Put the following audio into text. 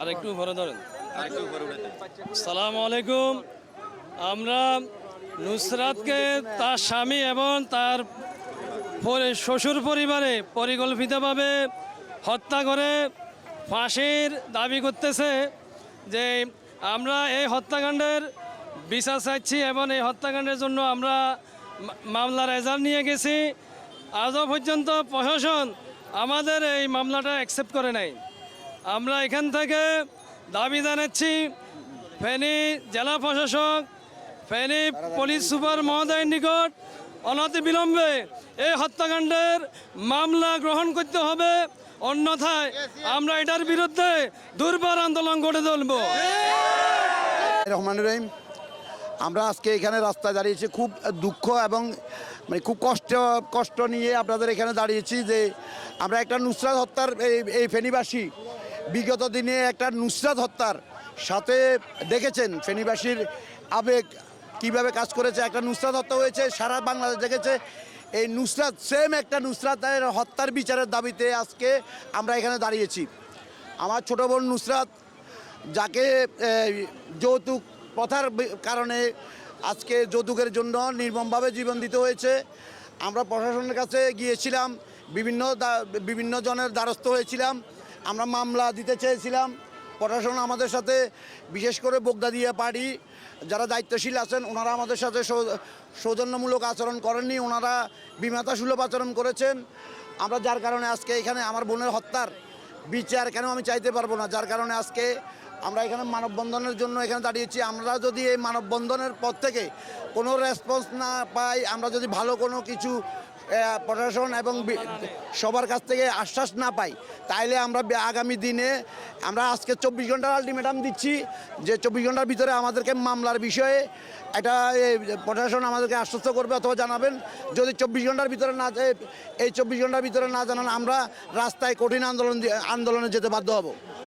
আর একটু উপরে ধরেন। আসসালামু আলাইকুম। আমরা নুসরাতকে তার স্বামী এবং তার শ্বশুর পরিবারে পরিকল্পিতভাবে হত্যা করে ফাঁসির দাবি করতেছে যে আমরা এই হত্যাকাণ্ডের বিচার চাইছি এবং এই হত্যাকাণ্ডের জন্য আমরা মামলার রেজাল্ট নিয়ে গেছি। আজও পর্যন্ত প্রশাসন আমাদের এই মামলাটা অ্যাকসেপ্ট করে নাই। আমরা এখান থেকে দাবি জানাচ্ছি ফেনী জেলা প্রশাসক, ফেনী পুলিশ সুপার মহোদয়ের নিকট অনতিবিলম্বে এই হত্যাকাণ্ডের মামলা গ্রহণ করতে হবে, অন্যথায় আমরা এটার বিরুদ্ধে দুর্বার আন্দোলন গড়ে তুলব। রহমানুর রহিম, আমরা আজকে এখানে রাস্তায় দাঁড়িয়েছি খুব দুঃখ এবং মানে খুব কষ্ট নিয়ে আপনাদের এখানে দাঁড়িয়েছি যে আমরা একটা নুসরাত হত্যার এই ফেনীবাসী বিগত দিনে একটা নুসরাত হত্যার সাথে দেখেছেন ফেনীবাসীর আবেগ কিভাবে কাজ করেছে। একটা নুসরাত হত্যা হয়েছে, সারা বাংলাদেশ দেখেছে। এই নুসরাত সেম একটা নুসরাতের হত্যার বিচারের দাবিতে আজকে আমরা এখানে দাঁড়িয়েছি। আমার ছোটো বোন নুসরাত, যাকে যৌতুক প্রথার কারণে আজকে যৌতুকের জন্য নির্মমভাবে জীবন দিতে হয়েছে। আমরা প্রশাসনের কাছে গিয়েছিলাম, বিভিন্ন জনের দ্বারস্থ হয়েছিলাম, আমরা মামলা দিতে চেয়েছিলাম। প্রশাসন আমাদের সাথে, বিশেষ করে বোগদাদিয়া পার্টি যারা দায়িত্বশীল আছেন, ওনারা আমাদের সাথে সৌজন্যমূলক আচরণ করেননি, ওনারা বিমাতাসুলভ আচরণ করেছেন। আমরা যার কারণে আজকে এখানে আমার বোনের হত্যার বিচার কেন আমি চাইতে পারবো না, যার কারণে আজকে আমরা এখানে মানববন্ধনের জন্য এখানে দাঁড়িয়েছি। আমরা যদি এই মানববন্ধনের পর থেকে কোনো রেসপন্স না পাই, আমরা যদি ভালো কোনো কিছু প্রশাসন এবং সবার কাছ থেকে আশ্বাস না পাই, তাইলে আমরা আগামী দিনে আমরা আজকে 24 ঘন্টার আলটিমেটাম দিচ্ছি যে 24 ঘন্টার ভিতরে আমাদেরকে মামলার বিষয়ে এটা প্রশাসন আমাদেরকে আশ্বস্ত করবে অথবা জানাবেন। যদি 24 ঘন্টার ভিতরে না, এই 24 ঘন্টার ভিতরে না জানান, আমরা রাস্তায় কঠিন আন্দোলনে যেতে বাধ্য হব।